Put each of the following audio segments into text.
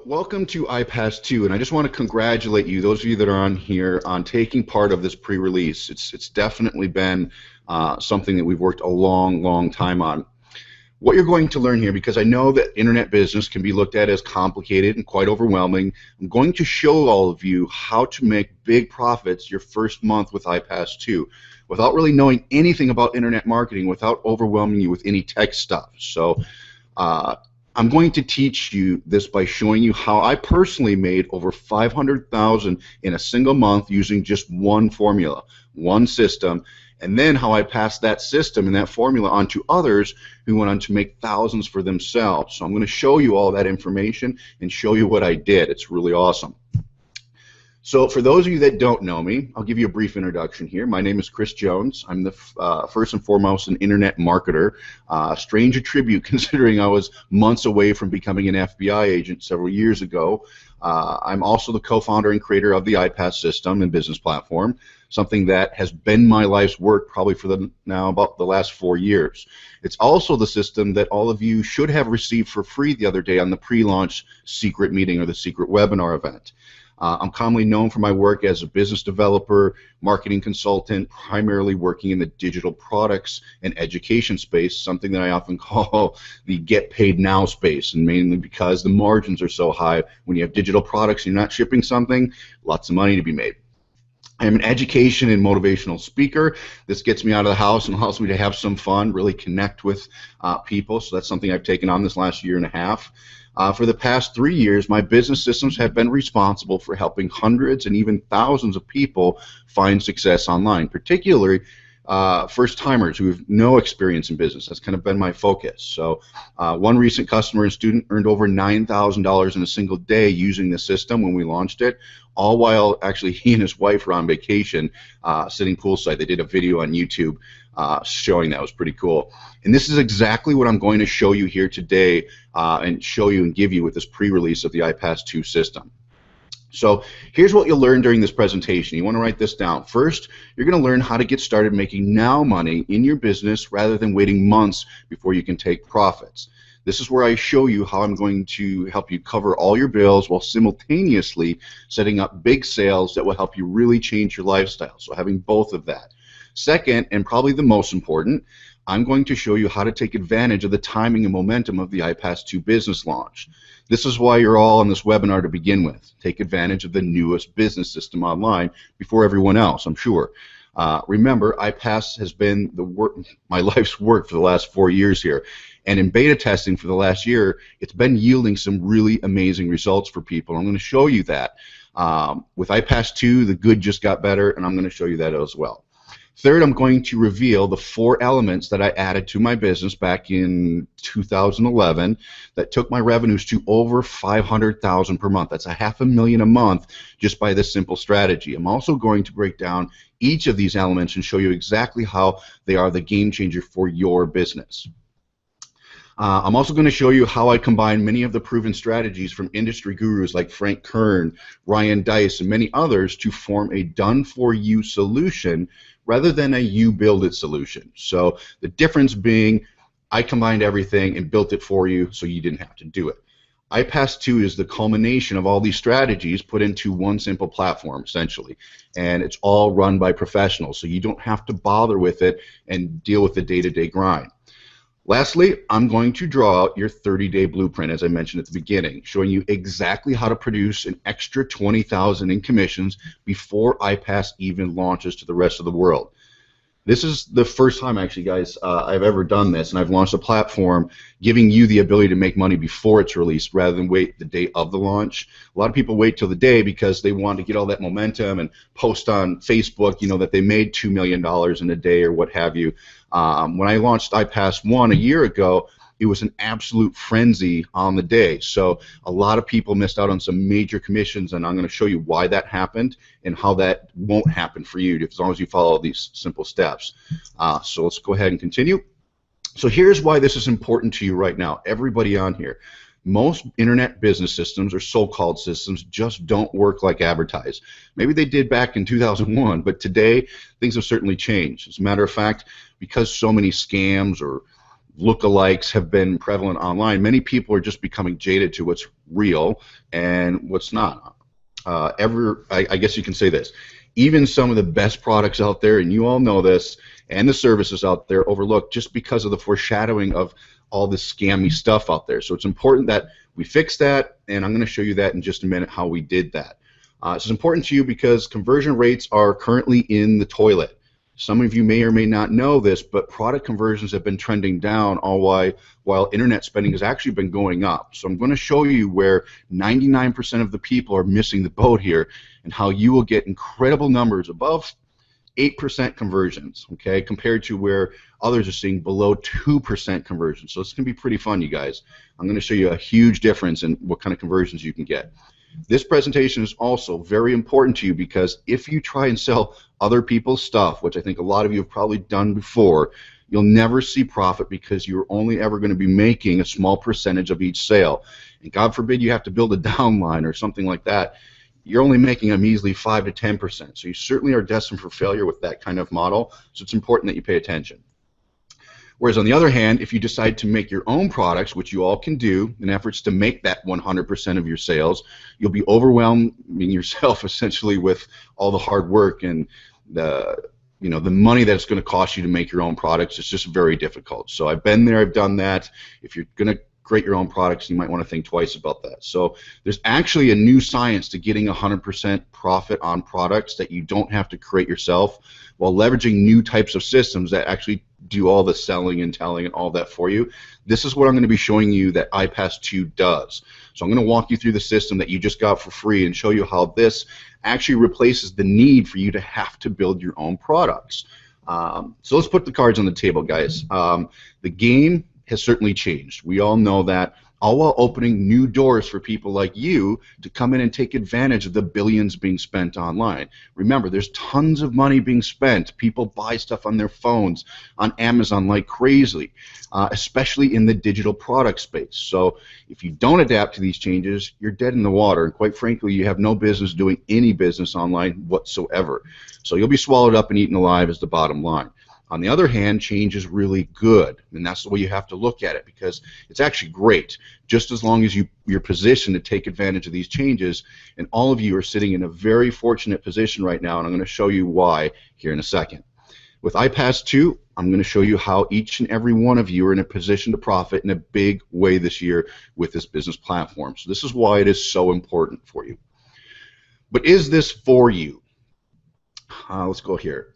Welcome to iPAS2, and I just want to congratulate you, those of you that are on here, on taking part of this pre-release. It's definitely been something that we've worked a long, long time on. What you're going to learn here, because I know that internet business can be looked at as complicated and quite overwhelming, I'm going to show all of you how to make big profits your first month with iPAS2 without really knowing anything about internet marketing, without overwhelming you with any tech stuff. So uh, I'm going to teach you this by showing you how I personally made over 500,000 in a single month using just one formula, one system, and then how I passed that system and that formula on to others who went on to make thousands for themselves. So I'm going to show you all that information and show you what I did. It's really awesome. So for those of you that don't know me, I'll give you a brief introduction here. My name is Chris Jones. I'm the first and foremost an internet marketer. Strange attribute considering I was months away from becoming an FBI agent several years ago. I'm also the co-founder and creator of the iPAS system and business platform, something that has been my life's work probably for now about the last 4 years. It's also the system that all of you should have received for free the other day on the pre-launch secret meeting or the secret webinar event. I'm commonly known for my work as a business developer, marketing consultant, primarily working in the digital products and education space, something that I often call the get paid now space, and mainly because the margins are so high. When you have digital products and you're not shipping something, lots of money to be made. I'm an education and motivational speaker. This gets me out of the house and allows me to have some fun, really connect with people. So that's something I've taken on this last year and a half. For the past 3 years, my business systems have been responsible for helping hundreds and even thousands of people find success online, particularly first-timers who have no experience in business. That's kind of been my focus. So one recent customer and student earned over $9,000 in a single day using the system when we launched it, all while actually he and his wife were on vacation sitting poolside. They did a video on YouTube showing that. It was pretty cool. And this is exactly what I'm going to show you here today and show you and give you with this pre-release of the iPAS2 system. So here's what you'll learn during this presentation. You want to write this down. First, you're going to learn how to get started making now money in your business rather than waiting months before you can take profits. This is where I show you how I'm going to help you cover all your bills while simultaneously setting up big sales that will help you really change your lifestyle. So having both of that. Second, and probably the most important, I'm going to show you how to take advantage of the timing and momentum of the iPAS2 business launch. This is why you're all on this webinar to begin with. Take advantage of the newest business system online before everyone else, I'm sure. Remember, iPAS has been my life's work for the last 4 years here. And in beta testing for the last year, it's been yielding some really amazing results for people. I'm going to show you that. With iPAS2, the good just got better, and I'm going to show you that as well. Third, I'm going to reveal the 4 elements that I added to my business back in 2011 that took my revenues to over $500,000 per month. That's $500,000 a month just by this simple strategy. I'm also going to break down each of these elements and show you exactly how they are the game changer for your business. I'm also going to show you how I combine many of the proven strategies from industry gurus like Frank Kern, Ryan Deiss, and many others to form a done-for-you solution rather than a you-build-it solution. So the difference being I combined everything and built it for you so you didn't have to do it. iPAS2 is the culmination of all these strategies put into one simple platform, essentially. And it's all run by professionals, so you don't have to bother with it and deal with the day-to-day grind. Lastly, I'm going to draw out your 30-day blueprint, as I mentioned at the beginning, showing you exactly how to produce an extra $20,000 in commissions before iPAS even launches to the rest of the world. This is the first time, actually, guys, I've ever done this, and I've launched a platform giving you the ability to make money before it's released rather than wait the day of the launch. A lot of people wait till the day because they want to get all that momentum and post on Facebook, you know, that they made $2 million in a day or what have you. When I launched iPAS1 a year ago, it was an absolute frenzy on the day. So a lot of people missed out on some major commissions, and I'm going to show you why that happened and how that won't happen for you as long as you follow these simple steps. So let's go ahead and continue. So here's why this is important to you right now, everybody on here. Most internet business systems or so-called systems just don't work like advertised. Maybe they did back in 2001, but today things have certainly changed. As a matter of fact, because so many scams or lookalikes have been prevalent online. Many people are just becoming jaded to what's real and what's not. I guess you can say this. Even some of the best products out there, and you all know this, and the services out there overlooked just because of the foreshadowing of all this scammy stuff out there. So it's important that we fix that, and I'm going to show you that in just a minute how we did that. This is important to you because conversion rates are currently in the toilet. Some of you may or may not know this, but product conversions have been trending down all while internet spending has actually been going up. So I'm going to show you where 99% of the people are missing the boat here and how you will get incredible numbers above 8% conversions, okay, compared to where others are seeing below 2% conversions. So it's going to be pretty fun, you guys. I'm going to show you a huge difference in what kind of conversions you can get. This presentation is also very important to you because if you try and sell other people's stuff, which I think a lot of you have probably done before, you'll never see profit because you're only ever going to be making a small percentage of each sale. And God forbid you have to build a downline or something like that. You're only making a measly 5 to 10%. So you certainly are destined for failure with that kind of model. So it's important that you pay attention. Whereas on the other hand, if you decide to make your own products, which you all can do in efforts to make that 100% of your sales, you'll be overwhelming yourself essentially with all the hard work and the money that it's going to cost you to make your own products. It's just very difficult. So I've been there, I've done that. If you're going to create your own products, you might want to think twice about that. So there's actually a new science to getting 100% profit on products that you don't have to create yourself while leveraging new types of systems that actually do all the selling and telling and all that for you. This is what I'm going to be showing you that iPAS2 does. So I'm going to walk you through the system that you just got for free and show you how this actually replaces the need for you to have to build your own products. So let's put the cards on the table, guys. The game has certainly changed. We all know that, all while opening new doors for people like you to come in and take advantage of the billions being spent online. Remember, there's tons of money being spent. People buy stuff on their phones, on Amazon like crazy, especially in the digital product space. So if you don't adapt to these changes, you're dead in the water, and quite frankly, you have no business doing any business online whatsoever. So you'll be swallowed up and eaten alive is the bottom line. On the other hand, change is really good, and that's the way you have to look at it because it's actually great, just as long as you're positioned to take advantage of these changes, and all of you are sitting in a very fortunate position right now, and I'm going to show you why here in a second. With iPAS2, I'm going to show you how each and every one of you are in a position to profit in a big way this year with this business platform. So this is why it is so important for you. But is this for you? Let's go here.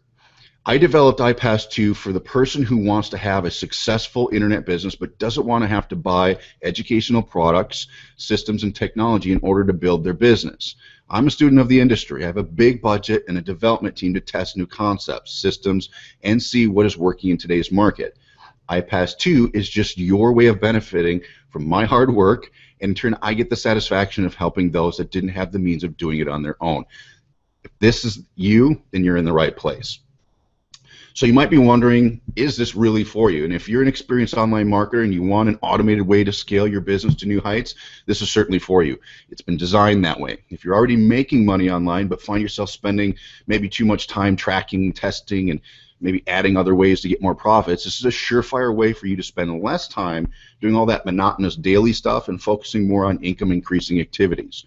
I developed iPAS2 for the person who wants to have a successful internet business but doesn't want to have to buy educational products, systems, and technology in order to build their business. I'm a student of the industry. I have a big budget and a development team to test new concepts, systems, and see what is working in today's market. iPAS2 is just your way of benefiting from my hard work, and in turn I get the satisfaction of helping those that didn't have the means of doing it on their own. If this is you, then you're in the right place. So you might be wondering, is this really for you? And if you're an experienced online marketer and you want an automated way to scale your business to new heights, this is certainly for you. It's been designed that way. If you're already making money online but find yourself spending maybe too much time tracking, testing, and maybe adding other ways to get more profits, this is a surefire way for you to spend less time doing all that monotonous daily stuff and focusing more on income increasing activities.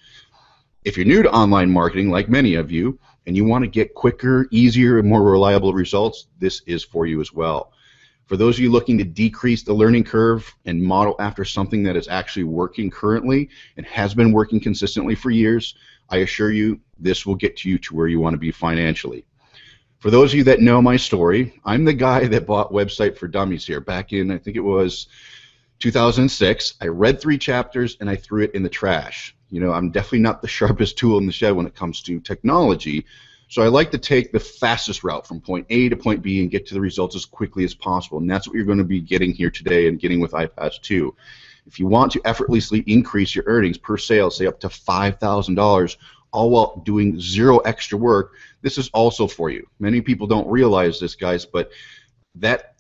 If you're new to online marketing, like many of you, and you want to get quicker, easier, and more reliable results, this is for you as well. For those of you looking to decrease the learning curve and model after something that is actually working currently and has been working consistently for years, I assure you this will get you to where you want to be financially. For those of you that know my story, I'm the guy that bought Website for Dummies here back in, I think it was 2006. I read 3 chapters and I threw it in the trash. You know, I'm definitely not the sharpest tool in the shed when it comes to technology, so I like to take the fastest route from point A to point B and get to the results as quickly as possible, and that's what you're going to be getting here today and getting with iPAS2. If you want to effortlessly increase your earnings per sale, say up to $5,000, all while doing 0 extra work, this is also for you. Many people don't realize this, guys, but that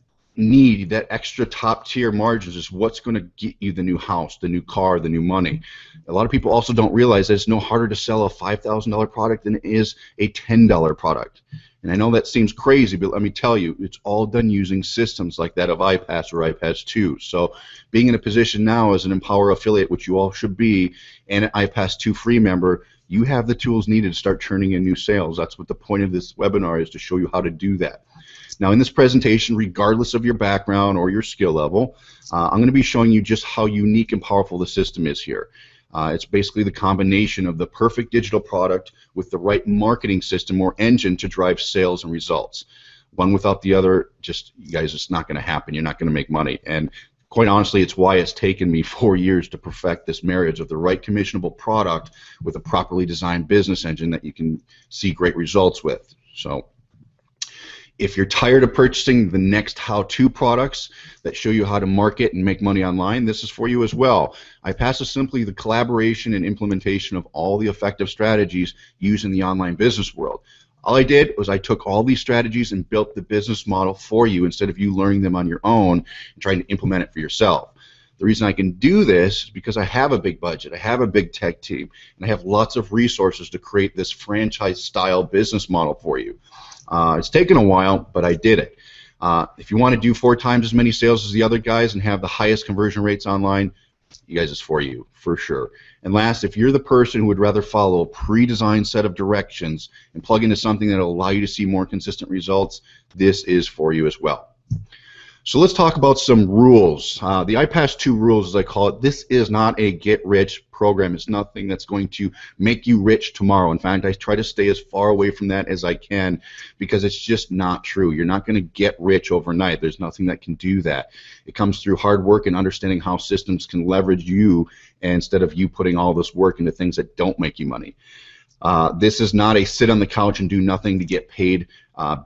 extra top tier margins is what's going to get you the new house, the new car, the new money. A lot of people also don't realize that it's no harder to sell a $5,000 product than it is a $10 product. And I know that seems crazy, but let me tell you, it's all done using systems like that of iPAS or iPAS2. So being in a position now as an Empower affiliate, which you all should be, and an iPAS2 free member, you have the tools needed to start turning in new sales. That's what the point of this webinar is, to show you how to do that. Now in this presentation, regardless of your background or your skill level, I'm going to be showing you just how unique and powerful the system is here. It's basically the combination of the perfect digital product with the right marketing system or engine to drive sales and results. One without the other, just, you guys, it's not going to happen. You're not going to make money. And quite honestly, it's why it's taken me 4 years to perfect this marriage of the right commissionable product with a properly designed business engine that you can see great results with. So if you're tired of purchasing the next how-to products that show you how to market and make money online, this is for you as well. iPAS is simply the collaboration and implementation of all the effective strategies used in the online business world. All I did was I took all these strategies and built the business model for you instead of you learning them on your own and trying to implement it for yourself. The reason I can do this is because I have a big budget, I have a big tech team, and I have lots of resources to create this franchise-style business model for you. It's taken a while, but I did it. If you want to do 4 times as many sales as the other guys and have the highest conversion rates online, you guys, it's for you, for sure. And last, if you're the person who would rather follow a pre-designed set of directions and plug into something that will allow you to see more consistent results, this is for you as well. So let's talk about some rules. The iPAS2 rules, as I call it, this is not a get-rich program. It's nothing that's going to make you rich tomorrow. In fact, I try to stay as far away from that as I can because it's just not true. You're not going to get rich overnight. There's nothing that can do that. It comes through hard work and understanding how systems can leverage you instead of you putting all this work into things that don't make you money. This is not a sit on the couch and do nothing to get paid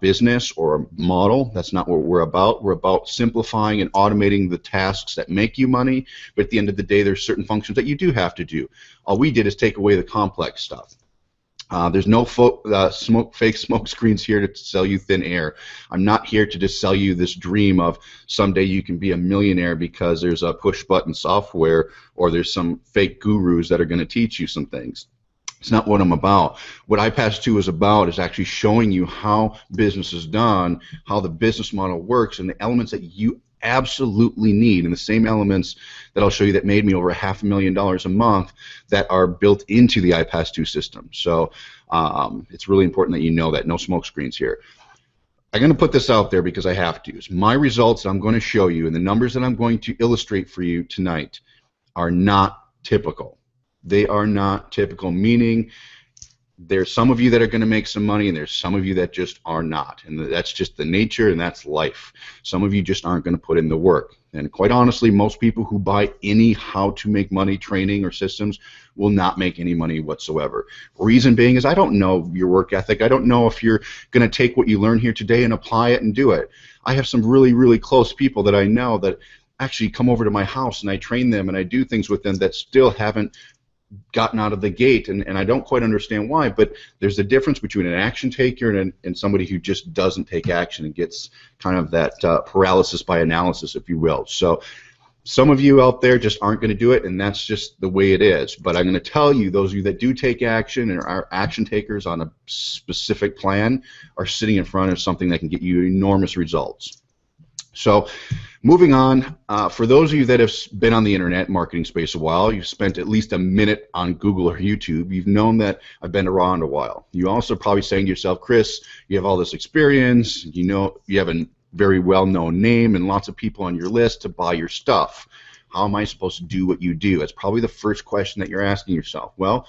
business or model. That's not what we're about. We're about simplifying and automating the tasks that make you money, but at the end of the day, there's certain functions that you do have to do. All we did is take away the complex stuff. There's no fake smoke screens here to sell you thin air. I'm not here to just sell you this dream of someday you can be a millionaire because there's a push-button software or there's some fake gurus that are going to teach you some things. It's not what I'm about. What iPAS2 is about is actually showing you how business is done, how the business model works, and the elements that you absolutely need, and the same elements that I'll show you that made me over $500,000 a month that are built into the iPAS2 system. So it's really important that you know that. No smoke screens here. I'm going to put this out there because I have to. It's my results that I'm going to show you, and the numbers that I'm going to illustrate for you tonight are not typical. They are not typical, meaning there's some of you that are going to make some money and there's some of you that just are not, and that's just the nature and that's life. Some of you just aren't going to put in the work, and quite honestly, most people who buy any how to make money training or systems will not make any money whatsoever. Reason being is I don't know your work ethic. I don't know if you're going to take what you learn here today and apply it and do it. I have some really, really close people that I know that actually come over to my house and I train them and I do things with them that still haven't gotten out of the gate, and I don't quite understand why, but there's a difference between an action taker and somebody who just doesn't take action and gets kind of that paralysis by analysis, if you will. So some of you out there just aren't going to do it, and that's just the way it is. But I'm going to tell you, those of you that do take action and are action takers on a specific plan are sitting in front of something that can get you enormous results. So moving on, for those of you that have been on the internet marketing space a while, you've spent at least a minute on Google or YouTube, you've known that I've been around a while. You also are probably saying to yourself, Chris, you have all this experience, you know, you have a very well-known name and lots of people on your list to buy your stuff. How am I supposed to do what you do? That's probably the first question that you're asking yourself. Well,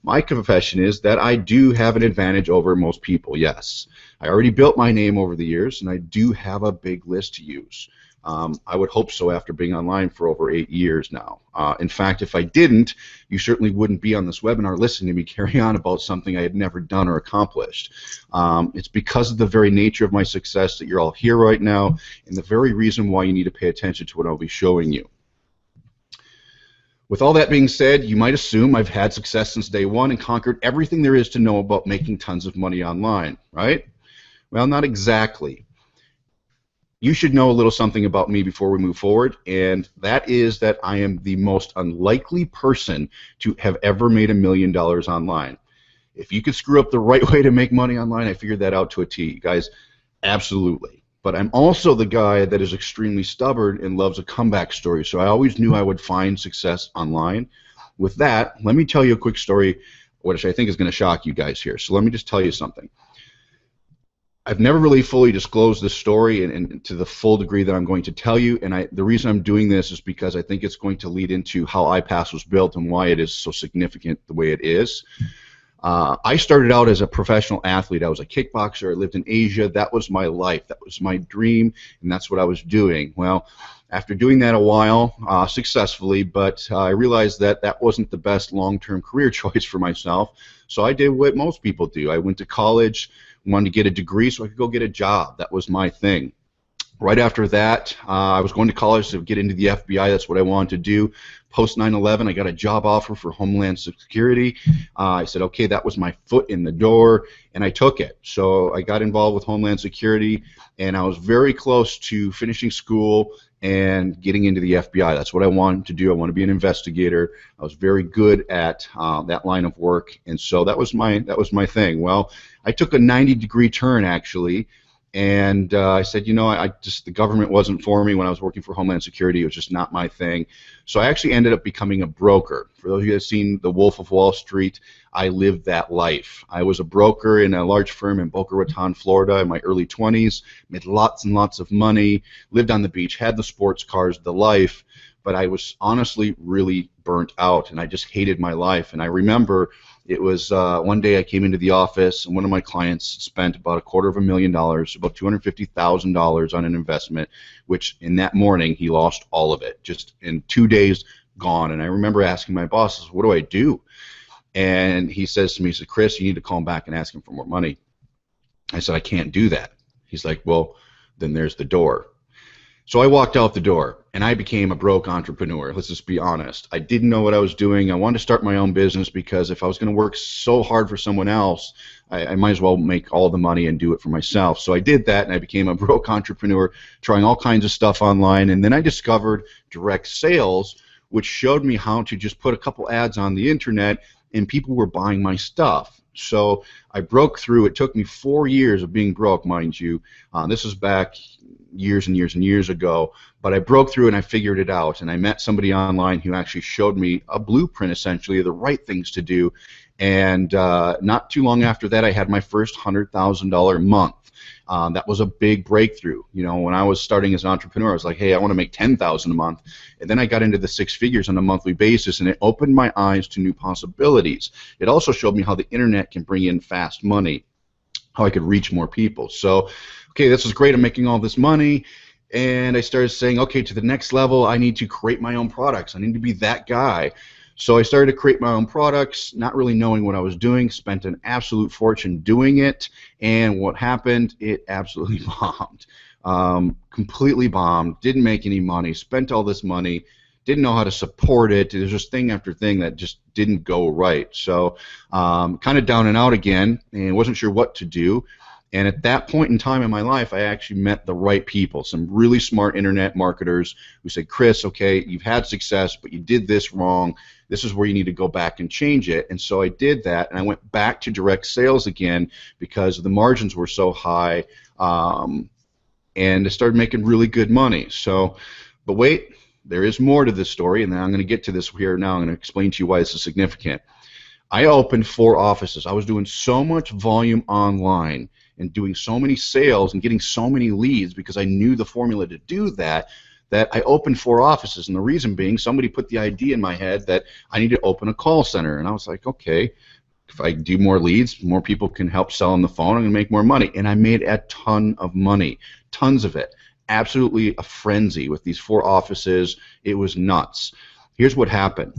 my confession is that I do have an advantage over most people, yes. I already built my name over the years, and I do have a big list to use. I would hope so after being online for over 8 years now. In fact, if I didn't, you certainly wouldn't be on this webinar listening to me carry on about something I had never done or accomplished. It's because of the very nature of my success that you're all here right now, and the very reason why you need to pay attention to what I'll be showing you. With all that being said, you might assume I've had success since day one and conquered everything there is to know about making tons of money online, right? Well, not exactly. You should know a little something about me before we move forward, and that is that I am the most unlikely person to have ever made $1 million online. If you could screw up the right way to make money online, I figured that out to a T. Guys, absolutely. But I'm also the guy that is extremely stubborn and loves a comeback story. So I always knew I would find success online. With that, let me tell you a quick story, which I think is going to shock you guys here. So let me just tell you something. I've never really fully disclosed this story and to the full degree that I'm going to tell you, and the reason I'm doing this is because I think it's going to lead into how iPAS was built and why it is so significant the way it is. I started out as a professional athlete. I was a kickboxer. I lived in Asia. That was my life. That was my dream, and that's what I was doing. Well, after doing that a while, successfully, but I realized that that wasn't the best long-term career choice for myself, so I did what most people do. I went to college, wanted to get a degree so I could go get a job. That was my thing. Right after that, I was going to college to get into the FBI. That's what I wanted to do. Post 9/11, I got a job offer for Homeland Security. I said, okay, that was my foot in the door, and I took it. So I got involved with Homeland Security, and I was very close to finishing school and getting into the FBI. That's what I wanted to do. I want to be an investigator. I was very good at that line of work, and so that was my thing. Well, I took a 90-degree turn actually. And I said, you know, the government wasn't for me when I was working for Homeland Security. It was just not my thing. So I actually ended up becoming a broker. For those of you that have seen The Wolf of Wall Street, I lived that life. I was a broker in a large firm in Boca Raton, Florida in my early 20s, made lots and lots of money, lived on the beach, had the sports cars, the life, but I was honestly really burnt out, and I just hated my life. And I remember it was one day I came into the office, and one of my clients spent about $250,000, about $250,000 on an investment, which in that morning he lost all of it, just in 2 days gone. And I remember asking my boss, what do I do? And he says to me, he said, Chris, you need to call him back and ask him for more money. I said, I can't do that. He's like, well, then there's the door. So I walked out the door, and I became a broke entrepreneur. Let's just be honest. I didn't know what I was doing. I wanted to start my own business because if I was going to work so hard for someone else, I might as well make all the money and do it for myself. So I did that, and I became a broke entrepreneur, trying all kinds of stuff online. And then I discovered direct sales, which showed me how to just put a couple ads on the internet, and people were buying my stuff. So I broke through. It took me 4 years of being broke, mind you. This is back years and years and years ago, but I broke through and I figured it out, and I met somebody online who actually showed me a blueprint, essentially, of the right things to do, and not too long after that I had my first $100,000 month. That was a big breakthrough. You know, when I was starting as an entrepreneur, I was like, hey, I want to make $10,000 a month, and then I got into the six figures on a monthly basis, and it opened my eyes to new possibilities. It also showed me how the internet can bring in fast money, how I could reach more people. So, okay, this is great. I'm making all this money, and I started saying, okay, to the next level, I need to create my own products. I need to be that guy. So I started to create my own products, not really knowing what I was doing, spent an absolute fortune doing it, and what happened, it absolutely bombed. Completely bombed, didn't make any money, spent all this money, didn't know how to support it. There's just thing after thing that just didn't go right. So kind of down and out again, and wasn't sure what to do. And at that point in time in my life, I actually met the right people, some really smart internet marketers who said, Chris, okay, you've had success, but you did this wrong. This is where you need to go back and change it. And so I did that, and I went back to direct sales again because the margins were so high, and I started making really good money. So, but wait, there is more to this story, and then I'm going to get to this here now. I'm going to explain to you why this is significant. I opened 4 offices. I was doing so much volume online and doing so many sales and getting so many leads because I knew the formula to do that, that I opened 4 offices. And the reason being, somebody put the idea in my head that I need to open a call center. And I was like, okay, if I do more leads, more people can help sell on the phone, I'm going to make more money. And I made a ton of money, tons of it. Absolutely a frenzy with these 4 offices. It was nuts. Here's what happened.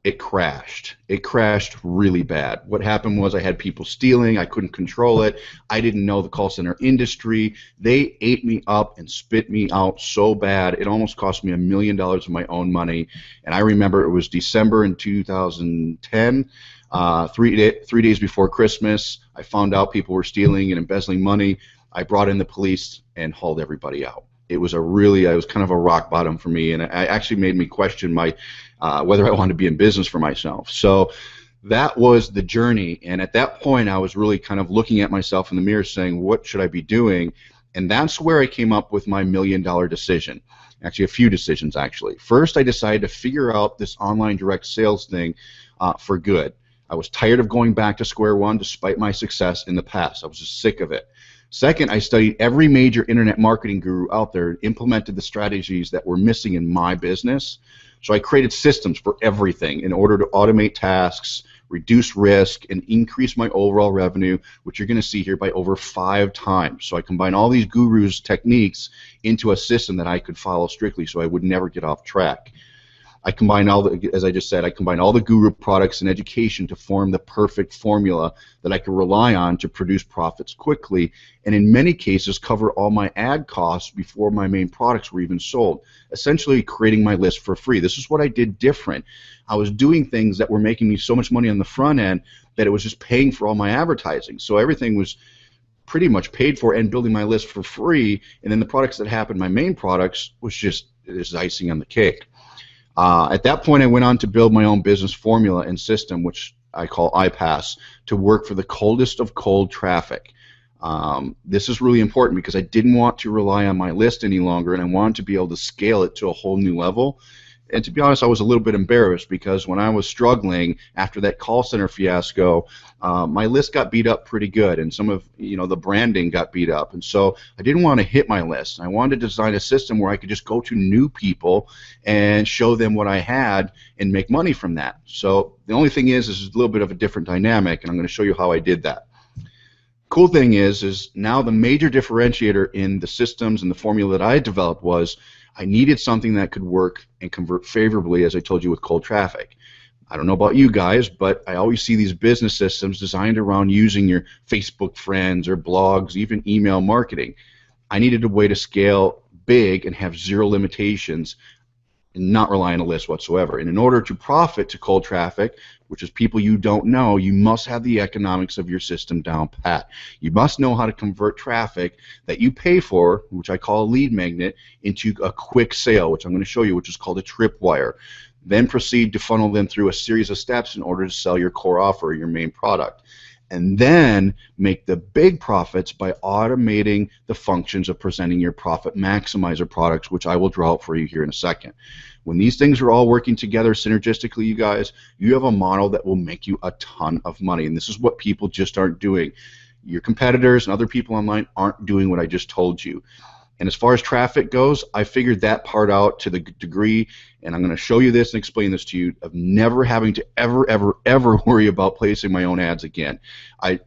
It crashed. It crashed really bad. What happened was I had people stealing. I couldn't control it. I didn't know the call center industry. They ate me up and spit me out so bad. It almost cost me $1 million of my own money. And I remember it was December in 2010, 3 days before Christmas. I found out people were stealing and embezzling money. I brought in the police and hauled everybody out. It was kind of a rock bottom for me, and it actually made me question my whether I wanted to be in business for myself. So that was the journey. And at that point, I was really kind of looking at myself in the mirror saying, what should I be doing? And that's where I came up with my $1,000,000 decision. Actually, a few decisions, actually. First, I decided to figure out this online direct sales thing for good. I was tired of going back to square one despite my success in the past. I was just sick of it. Second, I studied every major internet marketing guru out there and implemented the strategies that were missing in my business. So I created systems for everything in order to automate tasks, reduce risk, and increase my overall revenue, which you're going to see here, by over 5 times. So I combine all these gurus' techniques into a system that I could follow strictly so I would never get off track. I combine all the, as I just said, I combine all the guru products and education to form the perfect formula that I can rely on to produce profits quickly, and in many cases cover all my ad costs before my main products were even sold, essentially creating my list for free. This is what I did different. I was doing things that were making me so much money on the front end that it was just paying for all my advertising. So everything was pretty much paid for and building my list for free, and then the products that happened, my main products, was just icing on the cake. At that point, I went on to build my own business formula and system, which I call iPAS, to work for the coldest of cold traffic. This is really important because I didn't want to rely on my list any longer, and I wanted to be able to scale it to a whole new level. And to be honest, I was a little bit embarrassed because when I was struggling after that call center fiasco, my list got beat up pretty good, and some of the branding got beat up. And so I didn't want to hit my list. I wanted to design a system where I could just go to new people and show them what I had and make money from that. So the only thing is a little bit of a different dynamic, and I'm going to show you how I did that. Cool thing is now the major differentiator in the systems and the formula that I developed was I needed something that could work and convert favorably, as I told you, with cold traffic. I don't know about you guys, but I always see these business systems designed around using your Facebook friends or blogs, even email marketing. I needed a way to scale big and have zero limitations and not rely on a list whatsoever. And in order to profit to cold traffic, which is people you don't know, you must have the economics of your system down pat. You must know how to convert traffic that you pay for, which I call a lead magnet, into a quick sale, which I'm going to show you, which is called a tripwire. Then proceed to funnel them through a series of steps in order to sell your core offer, your main product. And then make the big profits by automating the functions of presenting your profit maximizer products, which I will draw out for you here in a second. When these things are all working together synergistically, you guys, you have a model that will make you a ton of money. And this is what people just aren't doing. Your competitors and other people online aren't doing what I just told you. And as far as traffic goes, I figured that part out to the degree, and I'm going to show you this and explain this to you, of never having to ever worry about placing my own ads again. I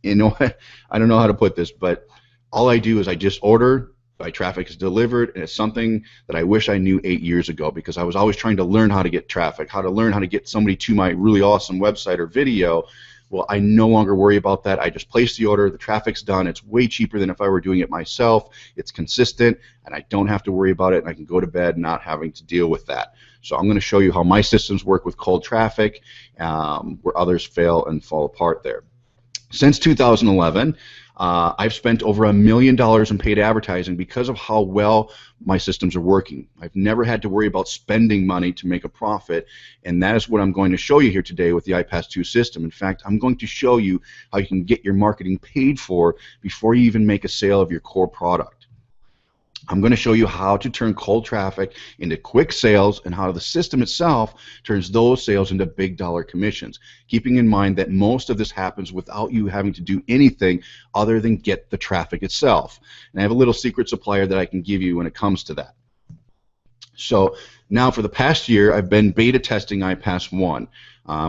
don't know how to put this, but all I do is I just order, my traffic is delivered, and it's something that I wish I knew 8 years ago, because I was always trying to learn how to get traffic, how to learn how to get somebody to my really awesome website or video. Well, I no longer worry about that. I just place the order, the traffic's done. It's way cheaper than if I were doing it myself. It's consistent, and I don't have to worry about it, and I can go to bed not having to deal with that. So I'm going to show you how my systems work with cold traffic, where others fail and fall apart there. Since 2011, I've spent over $1 million in paid advertising because of how well my systems are working. I've never had to worry about spending money to make a profit, and that is what I'm going to show you here today with the iPAS2 system. In fact, I'm going to show you how you can get your marketing paid for before you even make a sale of your core product. I'm going to show you how to turn cold traffic into quick sales and how the system itself turns those sales into big dollar commissions, keeping in mind that most of this happens without you having to do anything other than get the traffic itself. And I have a little secret supplier that I can give you when it comes to that. So now for the past year, I've been beta testing iPAS1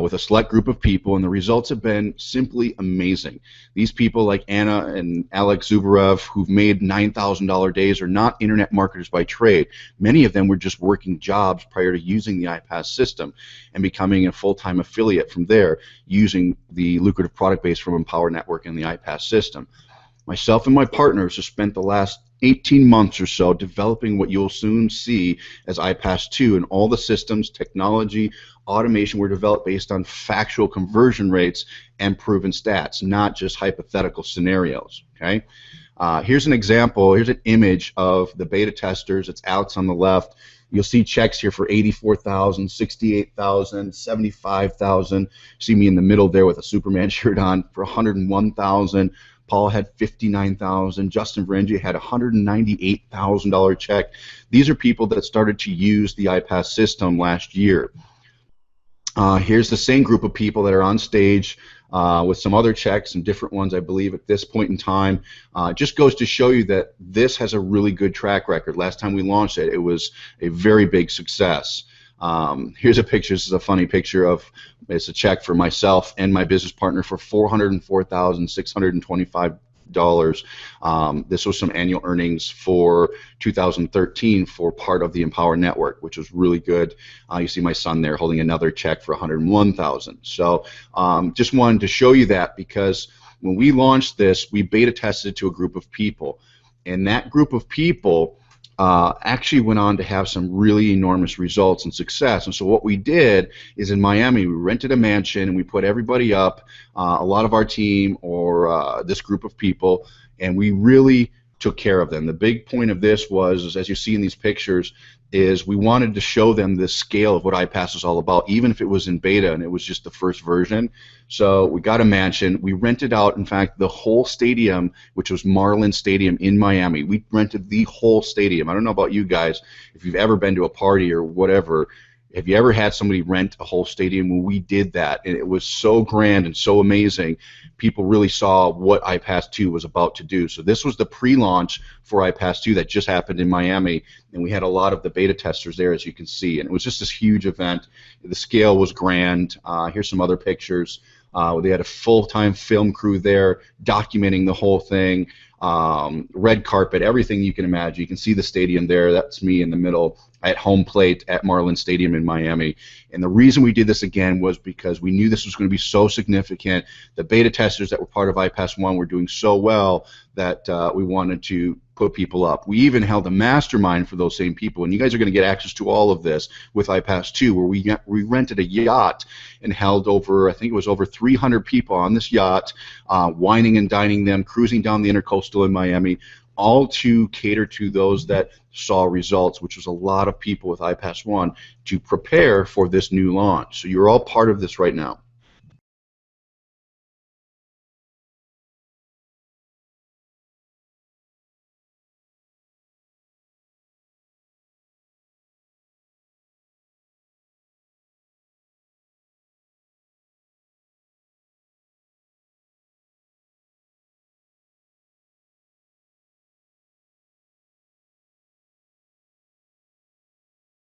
with a select group of people, and the results have been simply amazing. These people like Anna and Alex Zubarev, who've made $9,000 days, are not internet marketers by trade. Many of them were just working jobs prior to using the iPAS system and becoming a full-time affiliate from there, using the lucrative product base from Empower Network and the iPAS system. Myself and my partners have spent the last 18 months or so developing what you'll soon see as iPAS2, and all the systems, technology, automation were developed based on factual conversion rates and proven stats, not just hypothetical scenarios. Okay? Here's an example. Here's an image of the beta testers. It's Alex on the left. You'll see checks here for 84,000, 68,000, 75,000. See me in the middle there with a Superman shirt on for 101,000. Paul had 59,000. Justin Varengia had a $198,000 check. These are people that started to use the iPAS system last year. Here's the same group of people that are on stage with some other checks and different ones, I believe, at this point in time. It just goes to show you that this has a really good track record. Last time we launched it, it was a very big success. Here's a picture. This is a funny picture of, it's a check for myself and my business partner for $404,625. This was some annual earnings for 2013 for part of the Empower Network, which was really good. You see my son there holding another check for 101,000. So just wanted to show you that, because when we launched this, we beta tested to a group of people, and that group of people actually went on to have some really enormous results and success. And so what we did is in Miami, we rented a mansion and we put everybody up, a lot of our team or this group of people, and we really took care of them. The big point of this was, as you see in these pictures, is we wanted to show them the scale of what iPAS is all about, even if it was in beta and it was just the first version. So we got a mansion. We rented out, in fact, the whole stadium, which was Marlin Stadium in Miami. We rented the whole stadium. I don't know about you guys, if you've ever been to a party or whatever. Have you ever had somebody rent a whole stadium? Well, we did that, and it was so grand and so amazing. People really saw what iPAS2 was about to do. So this was the pre-launch for iPAS2 that just happened in Miami, and we had a lot of the beta testers there, as you can see. And it was just this huge event. The scale was grand. Here's some other pictures. They had a full-time film crew there documenting the whole thing. Red carpet, everything you can imagine. You can see the stadium there. That's me in the middle at home plate at Marlin Stadium in Miami. And the reason we did this again was because we knew this was going to be so significant. The beta testers that were part of iPAS1 were doing so well that we wanted to put people up. We even held a mastermind for those same people, and you guys are going to get access to all of this with iPAS2, where we rented a yacht and held over, I think it was over 300 people on this yacht, wining and dining them, cruising down the intercoastal in Miami, all to cater to those that saw results, which was a lot of people with iPAS1 to prepare for this new launch. So you're all part of this right now.